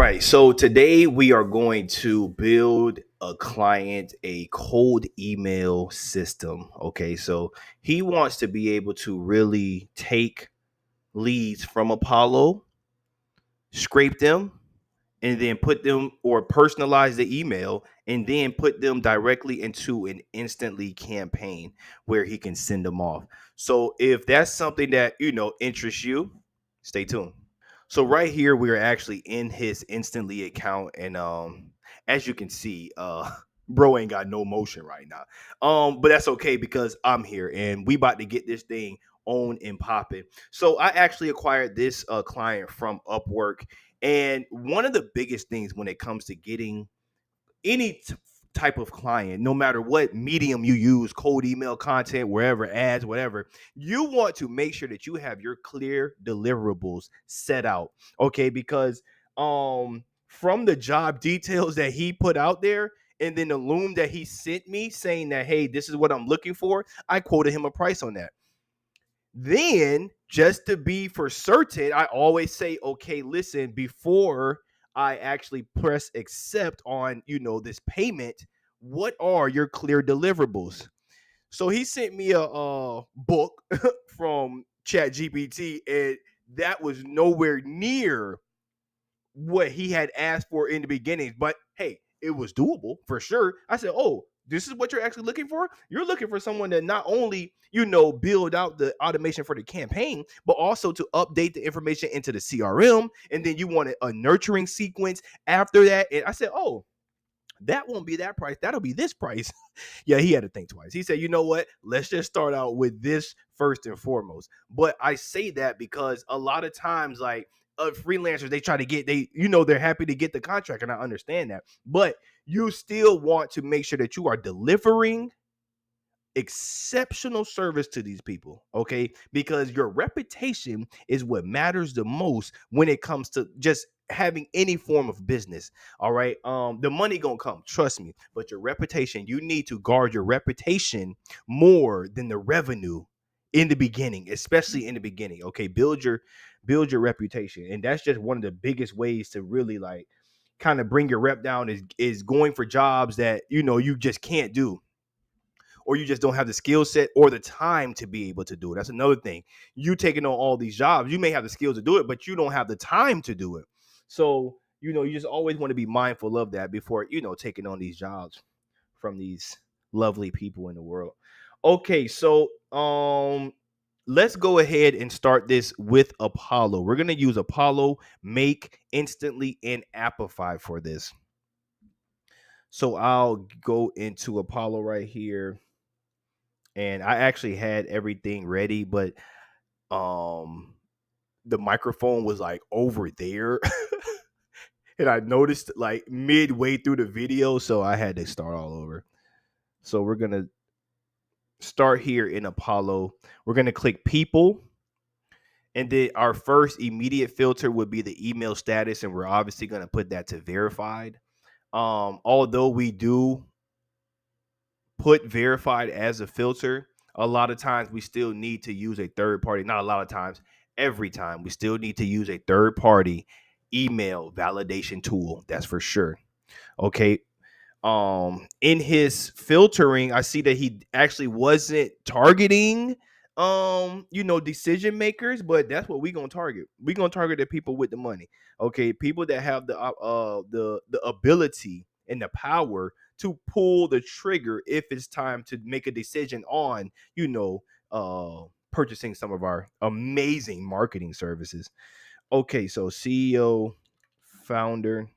right. So today we are going to build a client a cold email system. Okay. So he wants to be able to really take leads from Apollo, scrape them, and then put them or personalize the email and then put them directly into an instantly campaign where he can send them off. So if that's something that, interests you, stay tuned. So right here we are actually in his instantly account, and as you can see, bro ain't got no motion right now. But that's okay because I'm here and we about to get this thing on and popping. So I actually acquired this client from Upwork, and one of the biggest things when it comes to getting any type of client, no matter what medium you use, cold email, content, wherever, ads, whatever, you want to make sure that you have your clear deliverables set out. Okay, because from the job details that he put out there and then the loom that he sent me saying that, hey, this is what I'm looking for, I quoted him a price on that. Then, just to be for certain, I always say, okay, listen, before I actually press accept on, this payment, what are your clear deliverables? So he sent me a book from ChatGPT, and that was nowhere near what he had asked for in the beginning. But hey, it was doable for sure. I said, oh, this is what you're actually looking for? You're looking for someone that not only, build out the automation for the campaign, but also to update the information into the CRM. And then you want a nurturing sequence after that. And I said, oh, that won't be that price. That'll be this price. Yeah, he had to think twice. He said, you know what? Let's just start out with this first and foremost. But I say that because a lot of times, like, freelancers, they try to get, they're happy to get the contract. And I understand that. But you still want to make sure that you are delivering exceptional service to these people, okay? Because your reputation is what matters the most when it comes to just having any form of business. All right, the money gonna come, trust me, but your reputation, you need to guard your reputation more than the revenue in the beginning, especially in the beginning. Okay, build your reputation, and that's just one of the biggest ways to really, like, kind of bring your rep down is going for jobs that you just can't do, or you just don't have the skill set or the time to be able to do it. That's another thing. You taking on all these jobs, you may have the skills to do it, but you don't have the time to do it. So, you just always want to be mindful of that before, taking on these jobs from these lovely people in the world. Okay, so let's go ahead and start this with Apollo. We're going to use Apollo, Make, Instantly, and Appify for this. So I'll go into Apollo right here, and I actually had everything ready, but um the microphone was like over there. And I noticed like midway through the video, so I had to start all over. So we're going to start here in Apollo. We're going to click people, and then our first immediate filter would be the email status, and we're obviously going to put that to verified. Although we do put verified as a filter, a lot of times we still need to use a third party. Not a lot of times, every time we still need to use a third party email validation tool. That's for sure. Okay. In his filtering, I see that he actually wasn't targeting decision makers, but that's what we're gonna target. We're gonna target the people with the money. Okay, people that have the ability and the power to pull the trigger if it's time to make a decision on purchasing some of our amazing marketing services. Okay, so CEO, founder.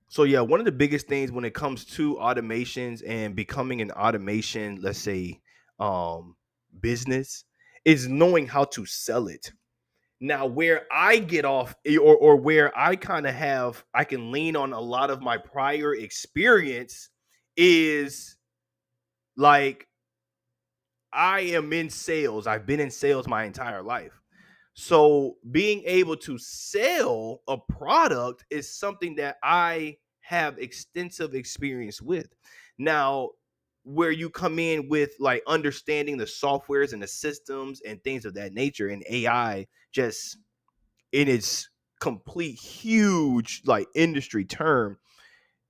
So yeah, one of the biggest things when it comes to automations and becoming an automation, let's say, business, is knowing how to sell it. Now, where I get off, or where I can lean on a lot of my prior experience is, like, I am in sales. I've been in sales my entire life. So being able to sell a product is something that I have extensive experience with. Now, where you come in with like understanding the softwares and the systems and things of that nature, and AI just in its complete huge like industry term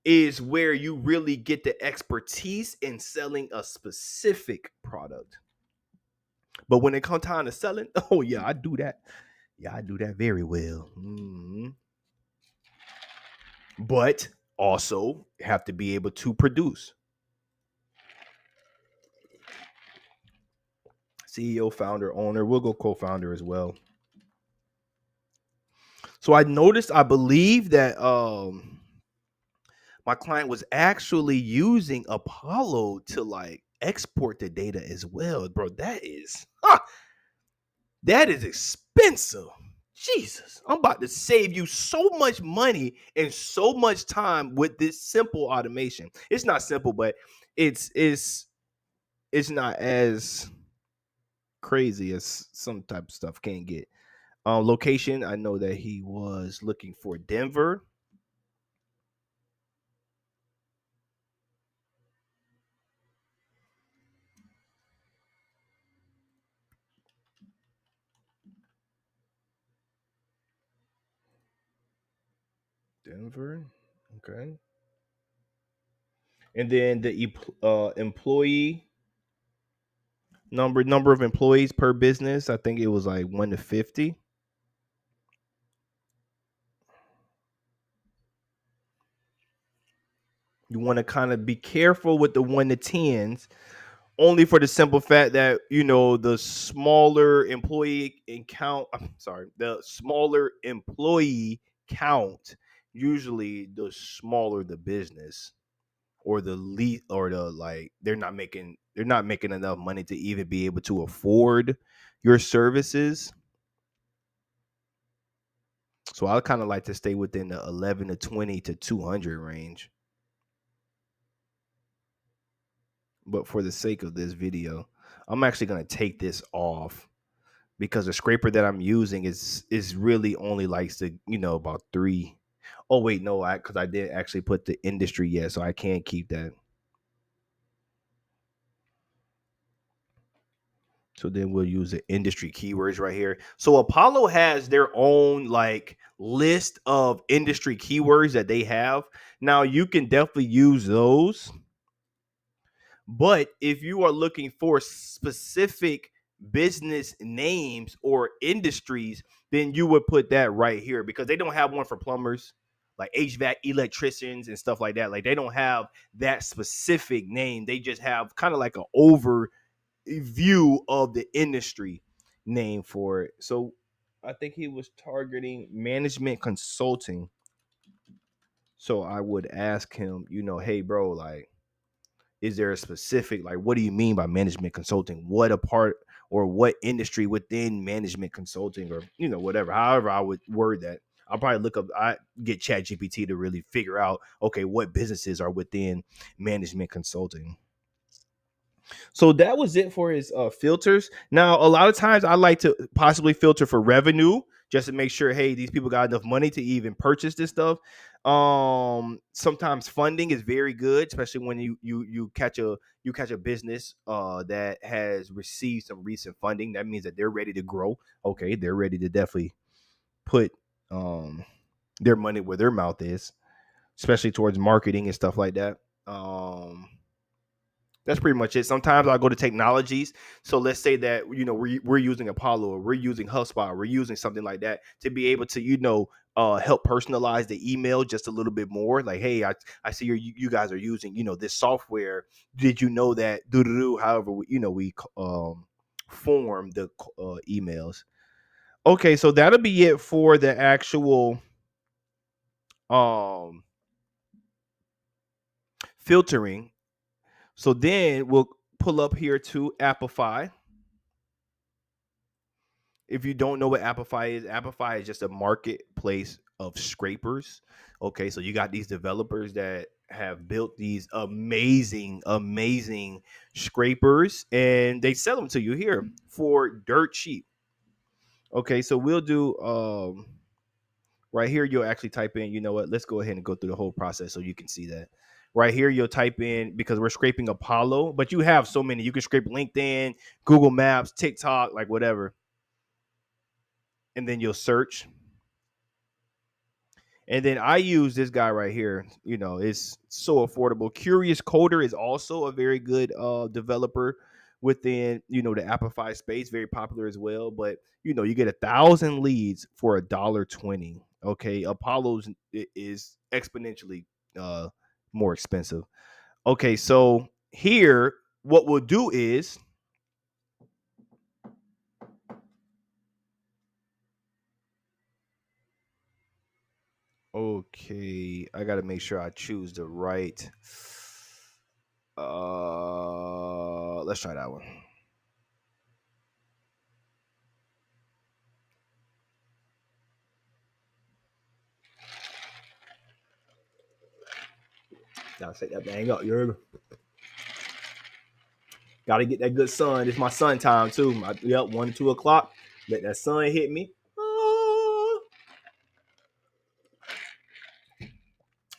is where you really get the expertise in selling a specific product. But when it comes time to selling, oh yeah, I do that. Yeah, I do that very well. But also have to be able to produce. CEO, founder, owner. We'll go co-founder as well. So I noticed, I believe that my client was actually using Apollo to like export the data as well. Bro, that is expensive. Jesus, I'm about to save you so much money and so much time with this simple automation. It's not simple, but it's not as crazy as some type of stuff can get. Location, I know that he was looking for Denver. Denver, okay. And then the employee number of employees per business, I think it was like 1 to 50. You want to kind of be careful with the 1 to 10s, only for the simple fact that the smaller employee count. I'm sorry, the smaller employee count, usually the smaller the business, or the least, or the like they're not making enough money to even be able to afford your services. So I kind of like to stay within the 11 to 20 to 200 range. But for the sake of this video, I'm actually going to take this off because the scraper that I'm using is really only likes to, about 3. Oh wait, no, because I did actually put the industry yet, so I can't keep that. So then we'll use the industry keywords right here. So Apollo has their own like list of industry keywords that they have. Now you can definitely use those. But if you are looking for specific business names or industries, then you would put that right here, because they don't have one for plumbers, like HVAC electricians and stuff like that. Like they don't have that specific name. They just have kind of like an overview of the industry name for it. So I think he was targeting management consulting. So I would ask him, hey bro, like, is there a specific, like, what do you mean by management consulting? What a part, or what industry within management consulting, or whatever, however I would word that. I'll probably I get Chat GPT to really figure out, okay, what businesses are within management consulting. So that was it for his filters. Now, a lot of times I like to possibly filter for revenue, just to make sure, hey, these people got enough money to even purchase this stuff. Sometimes funding is very good, especially when you catch a business that has received some recent funding. That means that they're ready to grow. Okay, they're ready to definitely put their money where their mouth is, especially towards marketing and stuff like that. That's pretty much it. Sometimes I'll go to technologies. So let's say that we're using Apollo, or we're using HubSpot, or we're using something like that to be able to help personalize the email just a little bit more. Like, hey, I see you guys are using this software. Did you know that? However, we form the emails. Okay, so that'll be it for the actual um filtering. So then we'll pull up here to Appify. If you don't know what Appify is just a marketplace of scrapers. Okay, so you got these developers that have built these amazing, amazing scrapers, and they sell them to you here for dirt cheap. Okay, so we'll do right here. You'll actually type in, let's go ahead and go through the whole process so you can see that. Right here, you'll type in, because we're scraping Apollo, but you have so many. You can scrape LinkedIn, Google Maps, TikTok, like whatever. And then you'll search. And then I use this guy right here. It's so affordable. Curious Coder is also a very good developer within the Appify space, very popular as well. But you get 1,000 leads for $1.20. Okay, Apollo's is exponentially more expensive. Okay, so here, what we'll do is, okay, I got to make sure I choose the right. Let's try that one. Gotta set that bang up. You heard me? Gotta get that good sun. It's my sun time too. Yep, 1 to 2 o'clock. Let that sun hit me.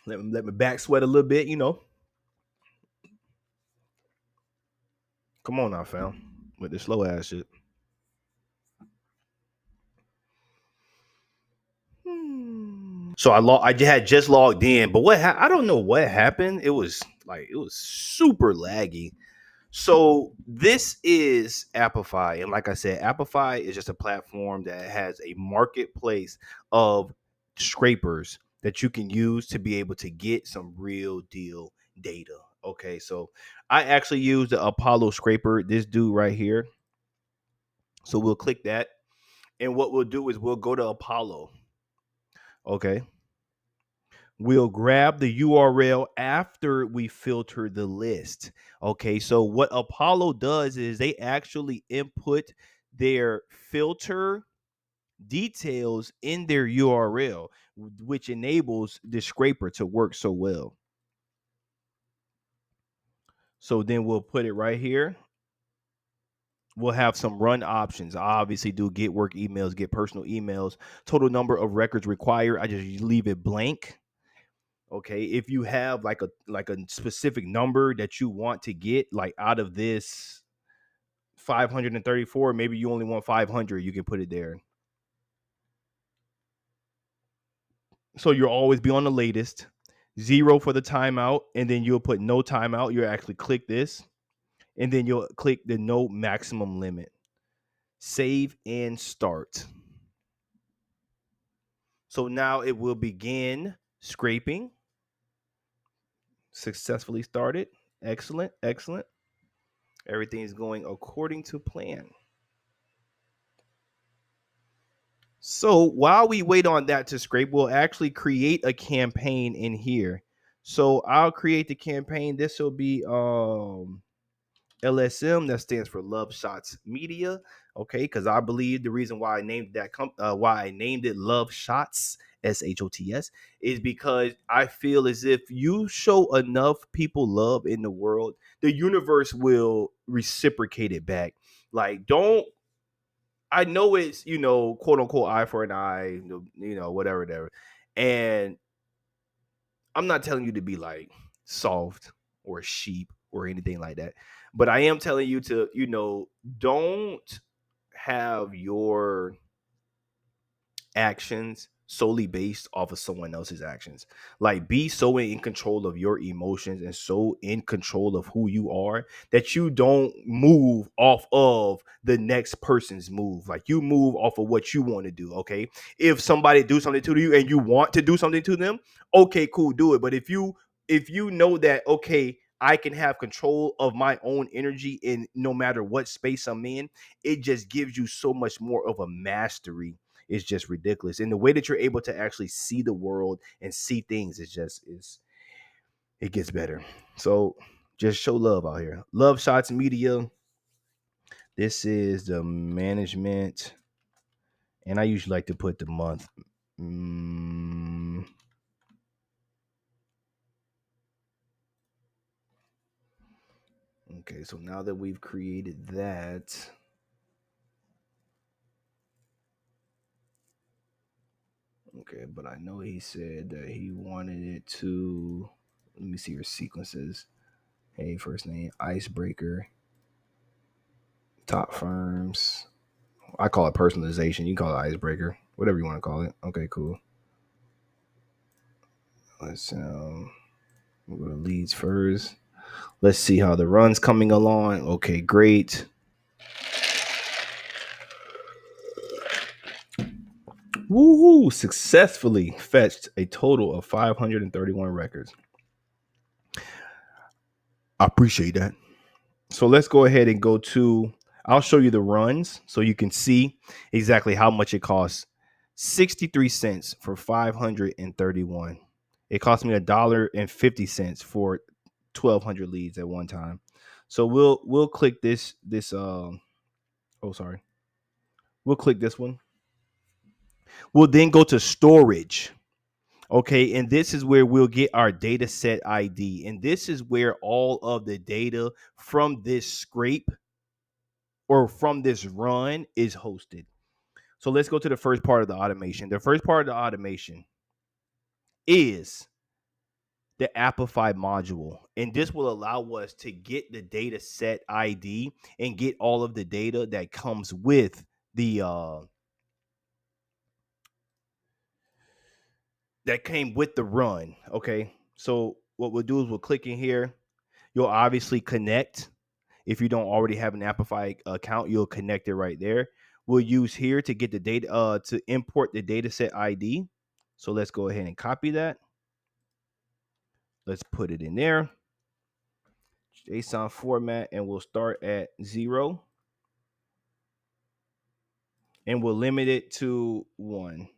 Let my back sweat a little bit. Come on now, fam. With the slow ass shit. So I had just logged in, but I don't know what happened. It was super laggy. So this is Appify, and like I said, Appify is just a platform that has a marketplace of scrapers that you can use to be able to get some real deal data. Okay, so I actually use the Apollo scraper, this dude right here. So we'll click that, and what we'll do is we'll go to Apollo. Okay, we'll grab the URL after we filter the list. Okay, so what Apollo does is they actually input their filter details in their URL, which enables the scraper to work so well. So then we'll put it right here. We'll have some run options. I obviously do get work emails, get personal emails, total number of records required. I just leave it blank. Okay, if you have like a specific number that you want to get, like out of this 534, maybe you only want 500, you can put it there. So you'll always be on the latest. 0 for the timeout, and then you'll put no timeout. You'll actually click this, and then you'll click the no maximum limit. Save and start. So now it will begin scraping. Successfully started. Excellent, excellent. Everything is going according to plan. So while we wait on that to scrape, we'll actually create a campaign in here. So I'll create the campaign. This will be LSM, that stands for Love Shots Media. Okay, because I believe the reason why I named why I named it Love Shots, SHOTS, is because I feel as if you show enough people love in the world, the universe will reciprocate it back. Like, don't I know it's, quote unquote eye for an eye, whatever, whatever. And I'm not telling you to be like soft or sheep or anything like that. But I am telling you to, don't have your actions solely based off of someone else's actions. Like, be so in control of your emotions and so in control of who you are that you don't move off of the next person's move. Like, you move off of what you want to do. Okay, if somebody do something to you and you want to do something to them, okay, cool, do it. But if you know that, okay, I can have control of my own energy in no matter what space I'm in, it just gives you so much more of a mastery. Is just ridiculous. And the way that you're able to actually see the world and see things is it gets better. So just show love out here. Love Shots Media. This is the management. And I usually like to put the month. Okay, so now that we've created that, okay, but I know he said that he wanted it to, Let me see your sequences. Hey, first name, icebreaker, top firms. I call it personalization. You call it icebreaker, whatever you want to call it. Okay, cool. Let's we'll go to leads first. Let's see how the run's coming along. Okay, great. Woohoo! Successfully fetched a total of 531 records. I appreciate that. So let's go ahead and go to, I'll show you the runs so you can see exactly how much it costs. 63 cents for 531. It cost me $1.50 for 1,200 leads at one time. So we'll click this sorry. We'll click this one. We'll then go to storage. Okay, and this is where we'll get our data set ID. And this is where all of the data from this scrape or from this run is hosted. So let's go to the first part of the automation. The first part of the automation is the Appify module. And this will allow us to get the data set ID and get all of the data that comes with the that came with the run. Okay. So what we'll do is we'll click in here. You'll obviously connect. If you don't already have an Appify account, you'll connect it right there. We'll use here to get the data to import the data set ID. So let's go ahead and copy that. Let's put it in there. JSON format, and we'll start at 0. And we'll limit it to 1.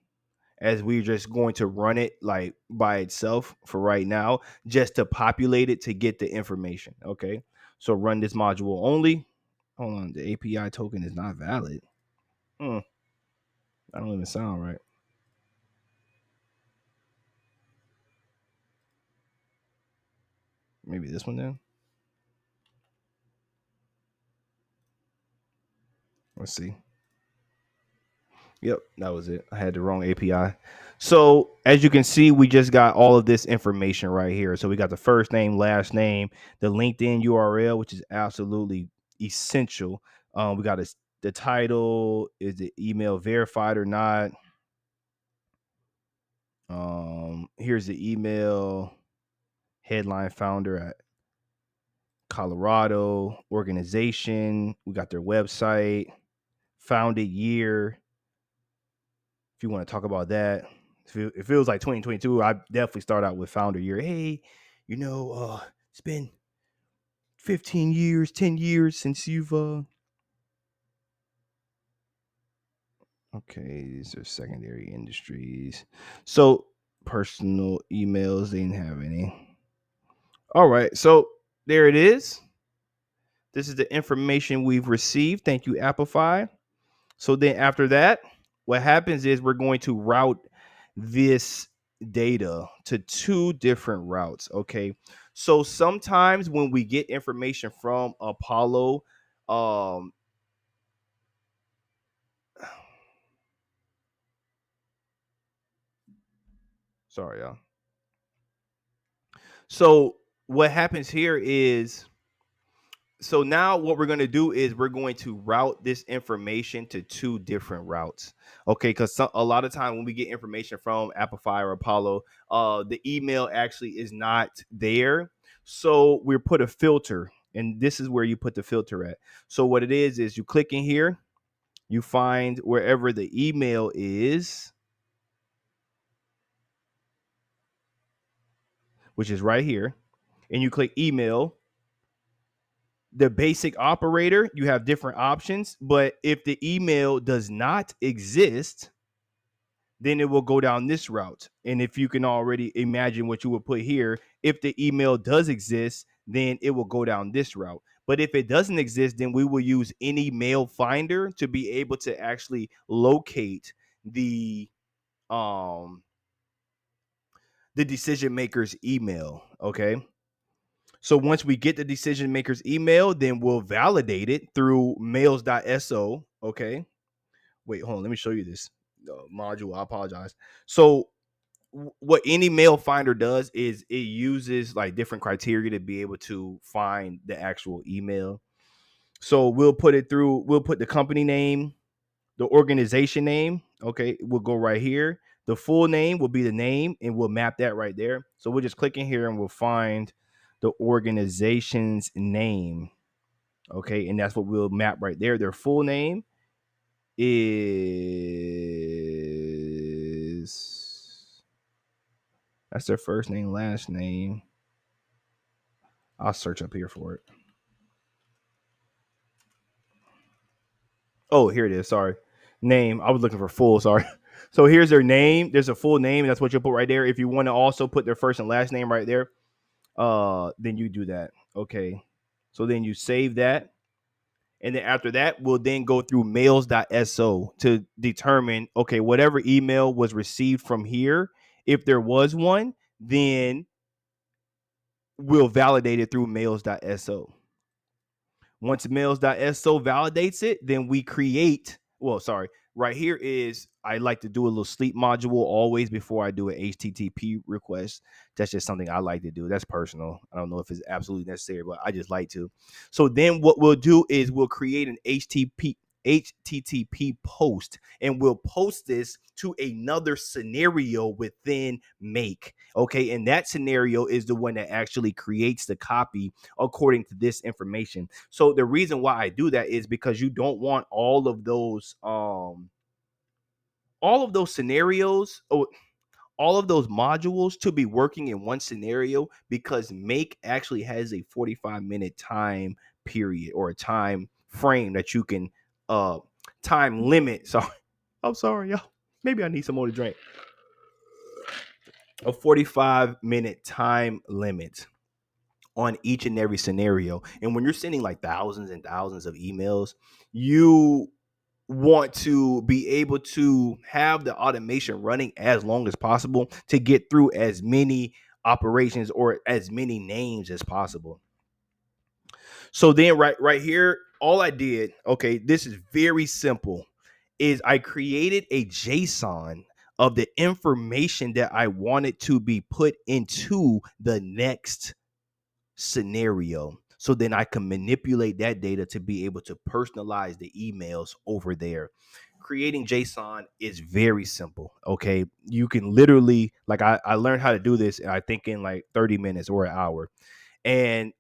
As we're just going to run it like by itself for right now, just to populate it to get the information. Okay. So run this module only. Hold on. The API token is not valid. I don't even sound right. Maybe this one then. Let's see. Yep, that was it. I had the wrong API. So as you can see, we just got all of this information right here. So we got the first name, last name, the LinkedIn URL, which is absolutely essential. We got the title, is the email verified or not? Here's the email, headline founder at Colorado, organization. We got their website, founded year. If you want to talk about that, if it feels like 2022, I definitely start out with founder year. Hey, it's been 15 years, 10 years since you've okay, these are secondary industries. So personal emails, they didn't have any. All right, so there it is. This is the information we've received. Thank you, Appify. So then after that, what happens is we're going to route this data to 2 different routes. Okay. So sometimes when we get information from Apollo, sorry, y'all. So what happens here is, so now what we're going to do is we're going to route this information to 2 different routes. Okay, because a lot of time when we get information from Appify or Apollo, the email actually is not there. So we put a filter, and this is where you put the filter at. So what it is you click in here, you find wherever the email is, which is right here, and you click email. The basic operator, you have different options, but if the email does not exist, then it will go down this route. And if you can already imagine what you would put here, if the email does exist, then it will go down this route. But if it doesn't exist, then we will use any mail finder to be able to actually locate the decision maker's email. Okay. So once we get the decision maker's email, then we'll validate it through mails.so. Okay. Wait, hold on. Let me show you this module. I apologize. So what any mail finder does is it uses like different criteria to be able to find the actual email. So we'll put it through, we'll put the company name, the organization name. Okay, we'll go right here. The full name will be the name, and we'll map that right there. So we'll just click in here and we'll find the organization's name. Okay, and that's what we'll map right there. Their full name is, that's their first name, last name. I'll search up here for it. Oh, here it is. Sorry. Name. I was looking for full. Sorry. So here's their name. There's a full name. That's what you'll put right there. If you want to also put their first and last name right there, then you do that. Okay. So then you save that. And then after that, we'll then go through mails.so to determine, okay, whatever email was received from here, if there was one, then we'll validate it through mails.so. Once mails.so validates it, then we create, well, sorry, right here is, I like to do a little sleep module always before I do an HTTP request. That's just something I like to do. That's personal. I don't know if it's absolutely necessary, but I just like to. So then what we'll do is we'll create an HTTP post, and we'll post this to another scenario within Make. Okay, and that scenario is the one that actually creates the copy according to this information. So the reason why I do that is because you don't want all of those scenarios, all of those modules to be working in one scenario, because Make actually has a 45-minute time period, or a time frame that you can time limit. Sorry. I'm sorry, y'all. Maybe I need some more to drink. A 45-minute time limit on each and every scenario. And when you're sending like thousands and thousands of emails, you want to be able to have the automation running as long as possible to get through as many operations or as many names as possible. So then right here, all I did, okay, this is very simple, is I created a JSON of the information that I wanted to be put into the next scenario. So then I can manipulate that data to be able to personalize the emails over there. Creating JSON is very simple. Okay. You can literally, like, I learned how to do this, I think in like 30 minutes or an hour. And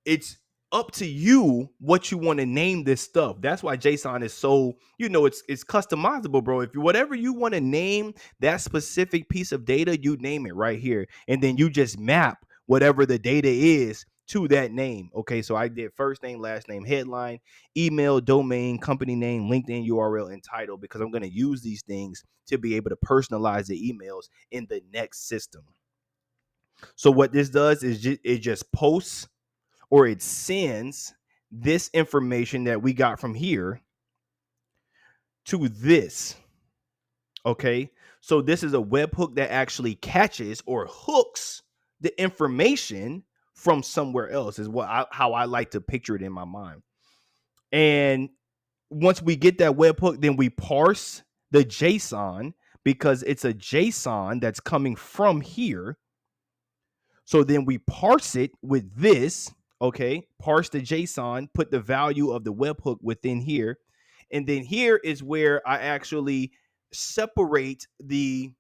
it's up to you what you want to name this stuff. That's why JSON is so, it's customizable, bro. If you, whatever you want to name that specific piece of data, you name it right here. And then you just map whatever the data is to that name. Okay, so I did first name, last name, headline, email, domain, company name, LinkedIn URL, and title, because I'm going to use these things to be able to personalize the emails in the next system. So what this does is it just posts, or it sends this information that we got from here to this. Okay. So this is a webhook that actually catches or hooks the information from somewhere else, is how I like to picture it in my mind. And once we get that webhook, then we parse the JSON, because it's a JSON that's coming from here. So then we parse it with this, okay? Parse the JSON, put the value of the webhook within here. And then here is where I actually separate the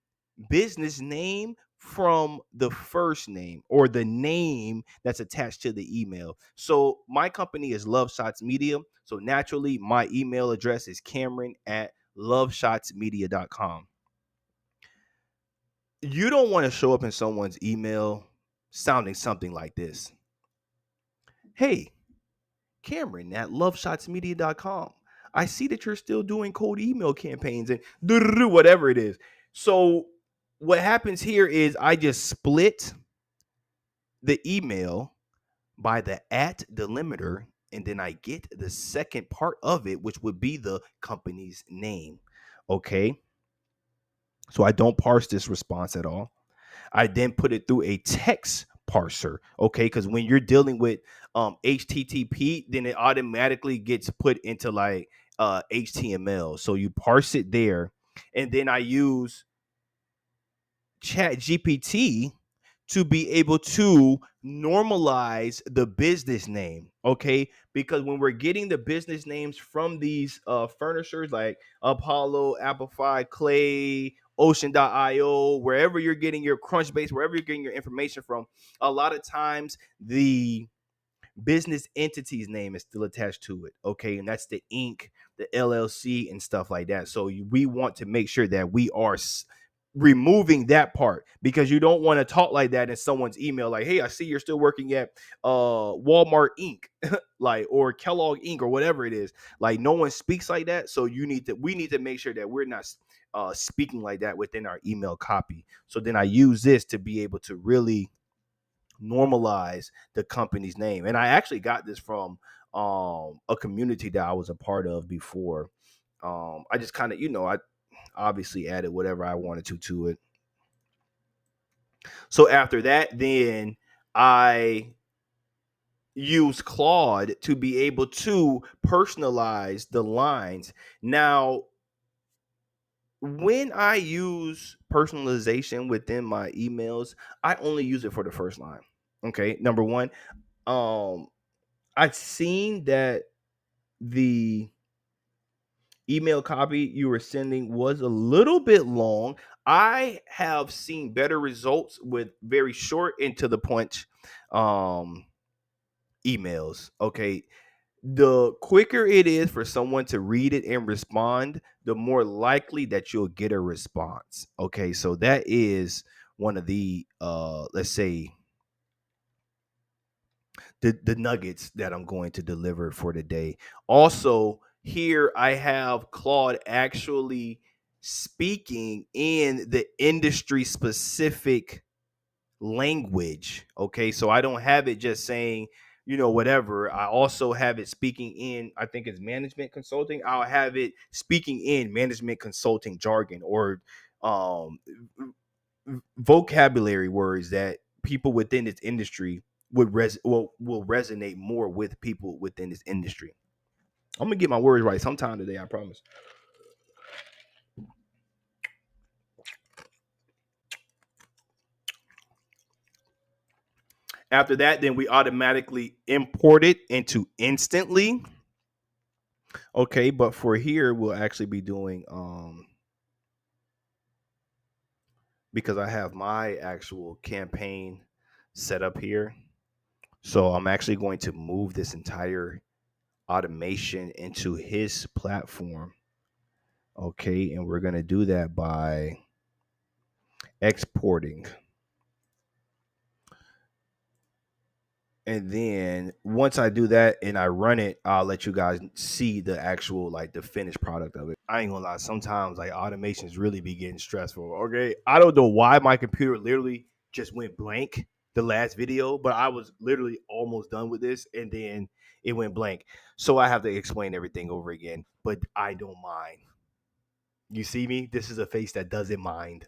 business name from the first name, or the name that's attached to the email. So my company is Love Shots Media. So naturally, my email address is Cameron@loveshotsmedia.com. You don't want to show up in someone's email sounding something like this. Hey, Cameron at loveshotsmedia.com. I see that you're still doing cold email campaigns and whatever it is. So what happens here is I just split the email by the @ delimiter, and then I get the second part of it, which would be the company's name. Okay. So I don't parse this response at all. I then put it through a text parser, okay? Because when you're dealing with HTTP, then it automatically gets put into like HTML. So you parse it there, and then I use Chat GPT to be able to normalize the business name. Okay. Because when we're getting the business names from these furnishers like Apollo, Amplify, Clay, Ocean.io, wherever you're getting your Crunchbase, wherever you're getting your information from, a lot of times the business entity's name is still attached to it. Okay. And that's the Inc., the LLC, and stuff like that. So we want to make sure that we are removing that part, because you don't want to talk like that in someone's email, like, hey, I see you're still working at Walmart Inc. like, or Kellogg Inc., or whatever it is. Like, no one speaks like that. So we need to make sure that we're not speaking like that within our email copy. So then I use this to be able to really normalize the company's name. And I actually got this from a community that I was a part of before. I just kind of, I obviously added whatever I wanted to it. So after that, then I use Claude to be able to personalize the lines. Now, when I use personalization within my emails, I only use it for the first line. Okay. Number one, um, I've seen that the email copy you were sending was a little bit long. I have seen better results with very short and to the point emails. Okay. The quicker it is for someone to read it and respond, the more likely that you'll get a response. Okay. So that is one of the let's say the nuggets that I'm going to deliver for today. Also, here I have Claude actually speaking in the industry specific language. Okay, so I don't have it just saying, whatever. I also have it speaking in, I think it's management consulting. I'll have it speaking in management consulting jargon, or um vocabulary words that people within this industry will resonate more with people within this industry. I'm gonna get my words right sometime today, I promise. After that, then we automatically import it into instantly. Okay, but for here, we'll actually be doing because I have my actual campaign set up here. So I'm actually going to move this entire automation into his platform. Okay, and we're going to do that by exporting. And then once I do that and I run it, I'll let you guys see the actual, like, the finished product of it. I ain't gonna lie, sometimes like automations really be getting stressful. Okay, I don't know why my computer literally just went blank the last video, but I was literally almost done with this and then it went blank. So I have to explain everything over again, but I don't mind. You see me? This is a face that doesn't mind.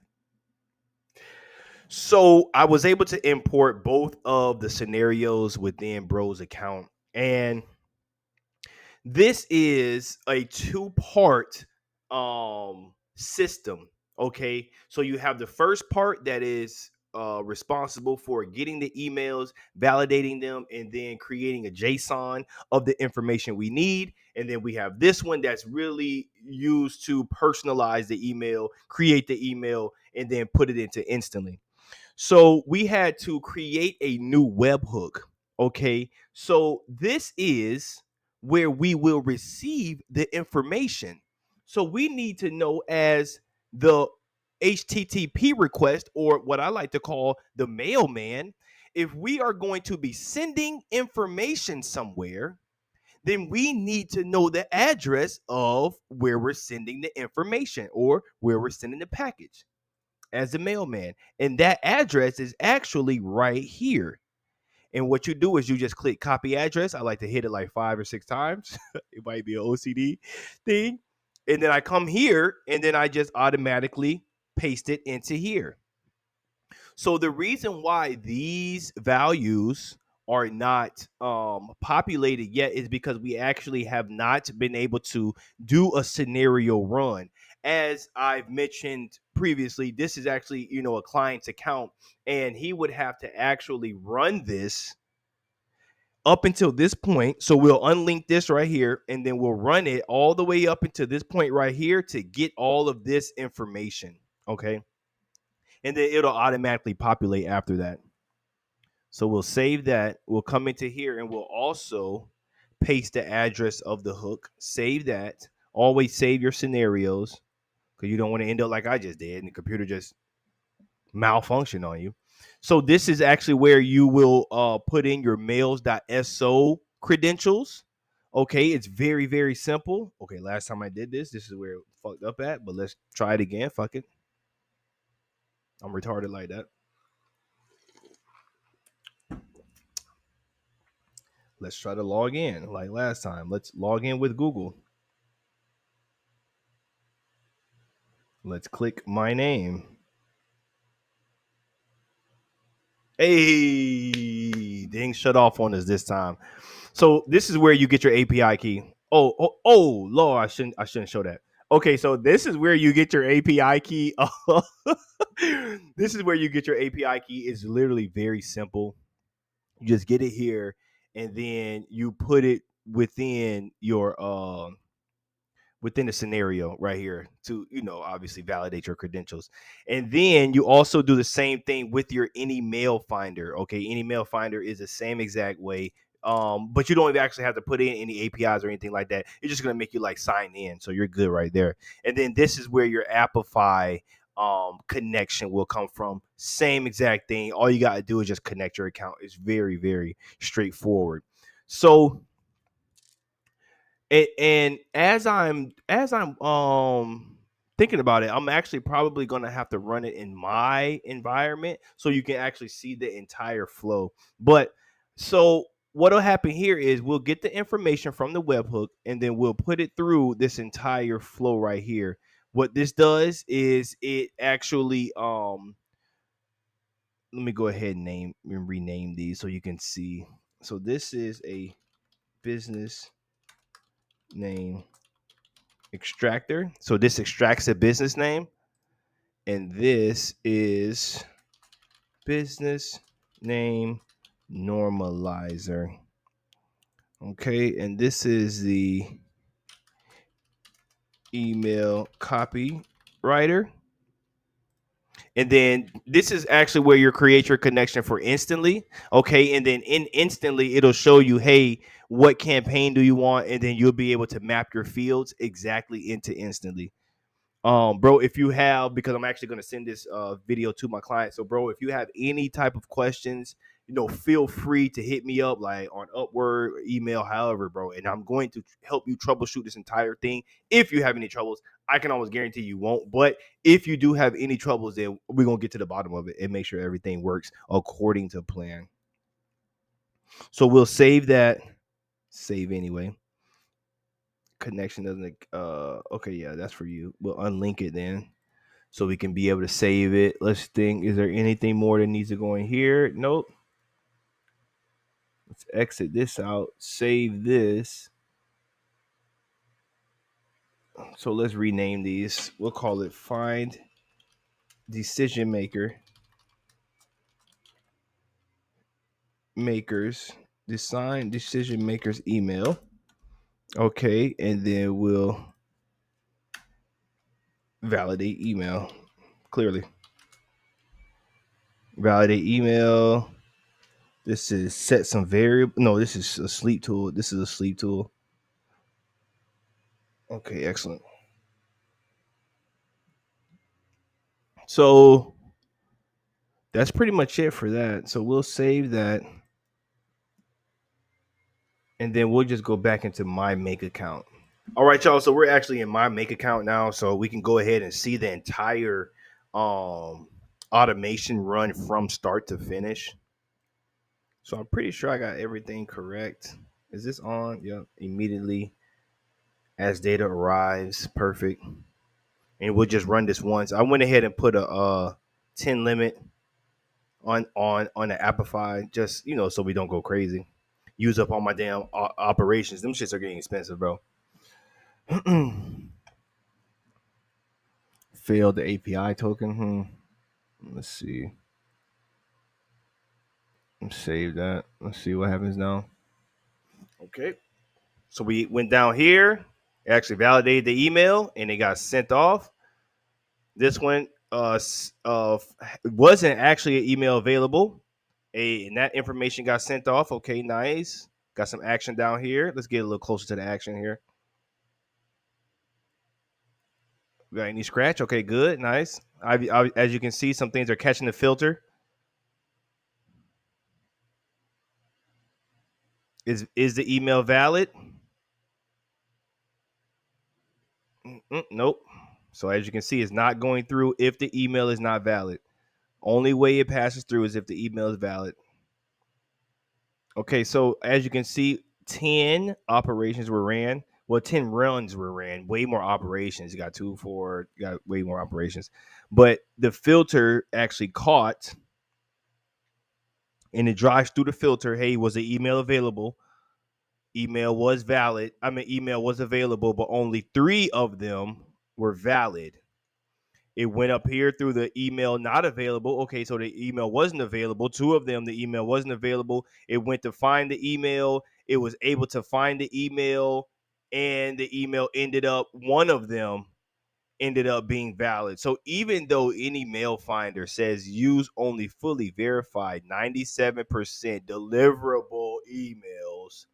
So I was able to import both of the scenarios within Bro's account. And this is a two-part system. Okay. So you have the first part that is responsible for getting the emails, validating them, and then creating a JSON of the information we need. And then we have this one that's really used to personalize the email, create the email, and then put it into instantly. So we had to create a new webhook. Okay. So this is where we will receive the information. So we need to know as the HTTP request, or what I like to call the mailman, if we are going to be sending information somewhere, then we need to know the address of where we're sending the information or where we're sending the package as the mailman. And that address is actually right here. And what you do is you just click copy address. I like to hit it like 5 or 6 times. It might be an OCD thing. And then I come here and then I just automatically paste it into here. So the reason why these values are not populated yet is because we actually have not been able to do a scenario run. As I've mentioned previously, this is actually, a client's account, and he would have to actually run this up until this point. So we'll unlink this right here, and then we'll run it all the way up until this point right here to get all of this information. Okay. And then it'll automatically populate after that. So we'll save that. We'll come into here and we'll also paste the address of the hook. Save that. Always save your scenarios because you don't want to end up like I just did and the computer just malfunction on you. So this is actually where you will put in your mails.so credentials. Okay, it's very, very simple. Okay, last time I did this is where it fucked up at, but let's try it again. Fuck it. I'm retarded like that. Let's try to log in like last time. Let's log in with Google. Let's click my name. Hey, dang, shut off on us this time. So this is where you get your API key. Oh, Lord, I shouldn't show that. Okay, so this is where you get your API key. This is where you get your API key. It's literally very simple. You just get it here, and then you put it within your within the scenario right here to, obviously validate your credentials. And then you also do the same thing with your any mail finder. Okay, any mail finder is the same exact way. But you don't even actually have to put in any APIs or anything like that. It's just gonna make you like sign in, so you're good right there. And then this is where your Appify connection will come from. Same exact thing. All you gotta do is just connect your account. It's very, very straightforward. So and as I'm thinking about it, I'm actually probably gonna have to run it in my environment so you can actually see the entire flow. But so what'll happen here is we'll get the information from the webhook and then we'll put it through this entire flow right here. What this does is it actually let me go ahead and rename these so you can see. So this is a business name extractor. So this extracts a business name, and this is business name normalizer. Okay, and this is the email copywriter. And then this is actually where you create your connection for instantly. Okay, and then in instantly it'll show you, hey, what campaign do you want, and then you'll be able to map your fields exactly into instantly. Bro, if you have, because I'm actually going to send this video to my client. So bro, if you have any type of questions, feel free to hit me up like on Upwork or email, however, bro, and I'm going to help you troubleshoot this entire thing. If you have any troubles, I can almost guarantee you won't, but if you do have any troubles, then we're going to get to the bottom of it and make sure everything works according to plan. So we'll save anyway. Connection doesn't okay, yeah, that's for you. We'll unlink it then so we can be able to save it. Let's think, is there anything more that needs to go in here? Nope. Let's exit this out, save this. So let's rename these. We'll call it find decision decision makers email. Okay, and then we'll validate email. Clearly validate email. This is set some variable. No, this is a sleep tool. Okay, excellent. So that's pretty much it for that. So we'll save that. And then we'll just go back into my make account. All right, y'all. So we're actually in my make account now. So we can go ahead and see the entire automation run from start to finish. So I'm pretty sure I got everything correct. Is this on? Yep. Immediately as data arrives. Perfect. And we'll just run this once. I went ahead and put a 10 limit on the Appify, just so we don't go crazy. Use up all my damn operations. Them shits are getting expensive, bro. Failed the API token. Let's see. Save that. Let's see what happens now. Okay. So we went down here, actually validated the email, and it got sent off. This one wasn't actually an email available. And that information got sent off. Okay, nice. Got some action down here. Let's get a little closer to the action here. Got any scratch? Okay, good, nice. As you can see, some things are catching the filter. Is the email valid? Nope. So as you can see, it's not going through if the email is not valid. Only way it passes through is if the email is valid. Okay, so as you can see, 10 operations were ran. Well, 10 runs were ran. Way more operations. You got 2, 4, you got way more operations. But the filter actually caught, and it drives through the filter. Hey, was the email available? Email was valid. Email was available, but only 3 of them were valid. It went up here through the email not available. Okay, so the email wasn't available. 2 of them, the email wasn't available. It went to find the email. It was able to find the email, and the email ended up, one of them ended up being valid. So even though any mail finder says use only fully verified 97% deliverable emails,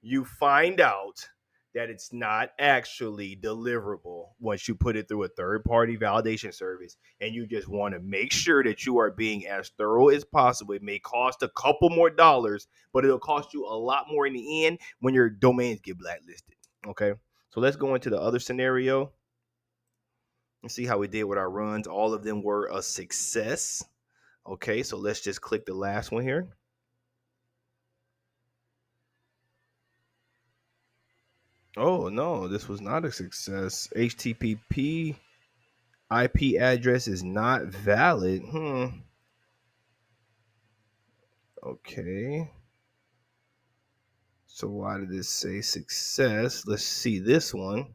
you find out that it's not actually deliverable once you put it through a third-party validation service, and you just want to make sure that you are being as thorough as possible. It may cost a couple more dollars, but it'll cost you a lot more in the end when your domains get blacklisted. Okay, so let's go into the other scenario and see how we did with our runs. All of them were a success. Okay, so let's just click the last one here. Oh no, this was not a success. HTTP IP address is not valid. Okay. So why did this say success? Let's see this one.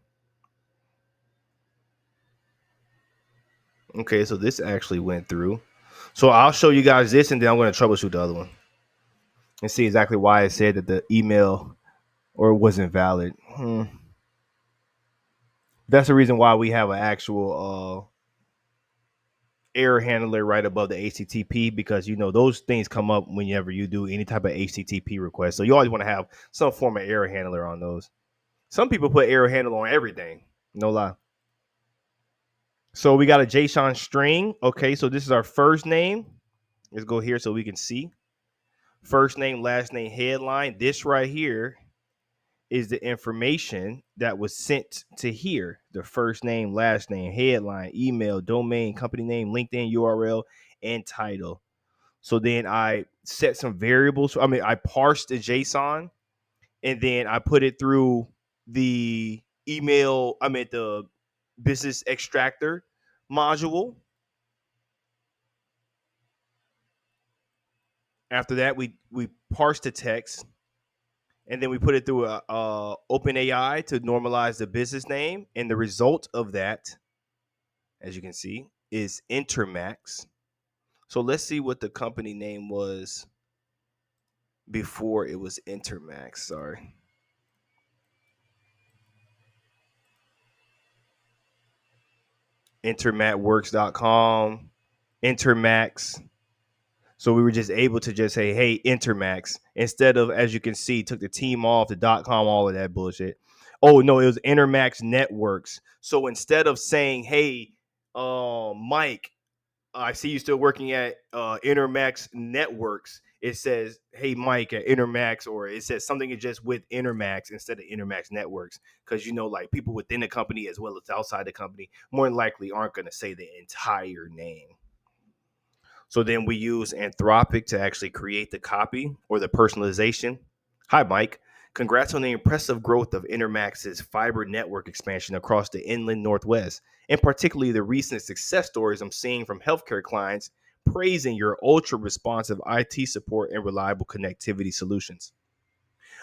Okay, so this actually went through. So I'll show you guys this, and then I'm going to troubleshoot the other one and see exactly why it said that the email or wasn't valid. That's the reason why we have an actual error handler right above the HTTP, because those things come up whenever you do any type of HTTP request. So you always want to have some form of error handler on those. Some people put error handler on everything. No lie. So we got a JSON string. Okay, so this is our first name. Let's go here so we can see. First name, last name, headline. This right here is the information that was sent to here. The first name, last name, headline, email, domain, company name, LinkedIn URL, and title. So then I set some variables. I parsed the JSON, and then I put it through the the business extractor module. After that, we parsed the text, and then we put it through a OpenAI to normalize the business name. And the result of that, as you can see, is Intermax. So let's see what the company name was before it was Intermax. Sorry. intermatworks.com, Intermax. So we were just able to just say, hey, Intermax, instead of, as you can see, took the team off, the .com, all of that bullshit. Oh, no, it was Intermax Networks. So instead of saying, hey, Mike, I see you still working at Intermax Networks, it says, hey, Mike at Intermax, or it says something is just with Intermax instead of Intermax Networks. Because, like people within the company as well as outside the company more than likely aren't going to say the entire name. So then we use Anthropic to actually create the copy or the personalization. Hi, Mike. Congrats on the impressive growth of Intermax's fiber network expansion across the inland Northwest, and particularly the recent success stories I'm seeing from healthcare clients praising your ultra responsive IT support and reliable connectivity solutions.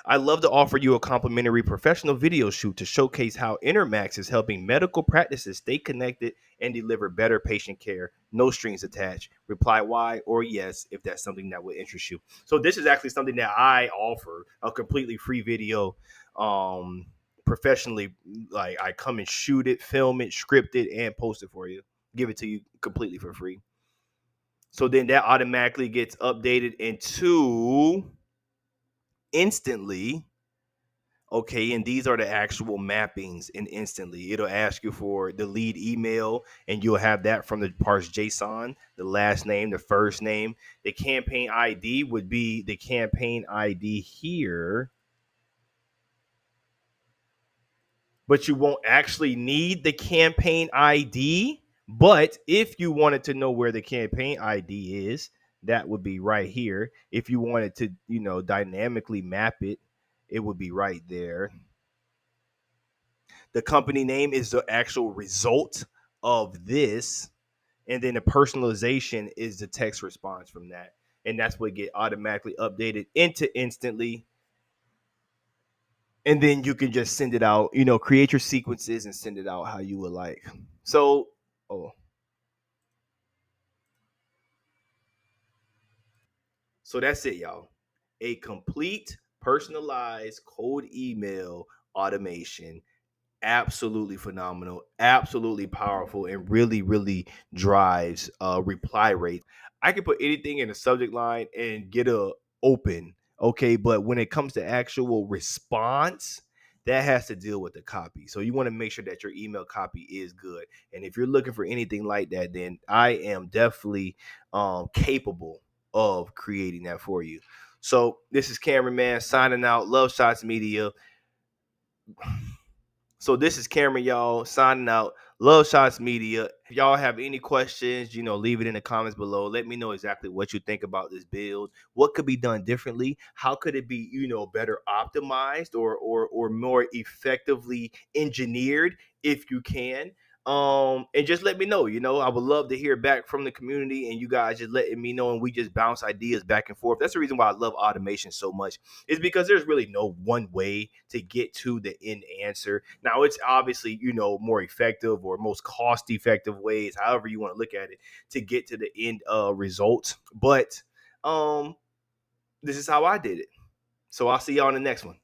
I love to offer you a complimentary professional video shoot to showcase how Intermax is helping medical practices stay connected and deliver better patient care. No strings attached. Reply Y or yes if that's something that would interest you. So this is actually something that I offer, a completely free video, professionally. Like I come and shoot it, film it, script it, and post it for you. Give it to you completely for free. So then that automatically gets updated into instantly. Okay, and these are the actual mappings, and instantly it'll ask you for the lead email, and you'll have that from the parse JSON, the last name, the first name. The campaign ID would be the campaign ID here, but you won't actually need the campaign ID. But if you wanted to know where the campaign ID is, that would be right here. If you wanted to, dynamically map it, it would be right there. The company name is the actual result of this, and then the personalization is the text response from that, and that's what get automatically updated into instantly. And then you can just send it out, create your sequences and send it out how you would like. So, oh, so that's it, y'all. A complete personalized cold email automation, absolutely phenomenal, absolutely powerful, and really, really drives reply rate. I can put anything in the subject line and get a open, okay, but when it comes to actual response, that has to deal with the copy. So you want to make sure that your email copy is good. And if you're looking for anything like that, then I am definitely capable of creating that for you. So this is Cameron Man signing out. Love Shots Media. So this is Cameron, y'all, signing out. Love Shots Media. If y'all have any questions, leave it in the comments below. Let me know exactly what you think about this build. What could be done differently? How could it be, better optimized or more effectively engineered if you can? And just let me know. I would love to hear back from the community and you guys just letting me know, and we just bounce ideas back and forth. That's the reason why I love automation so much, is because there's really no one way to get to the end answer. Now it's obviously, more effective or most cost effective ways, however you want to look at it, to get to the end result. But this is how I did it. So I'll see y'all in the next one.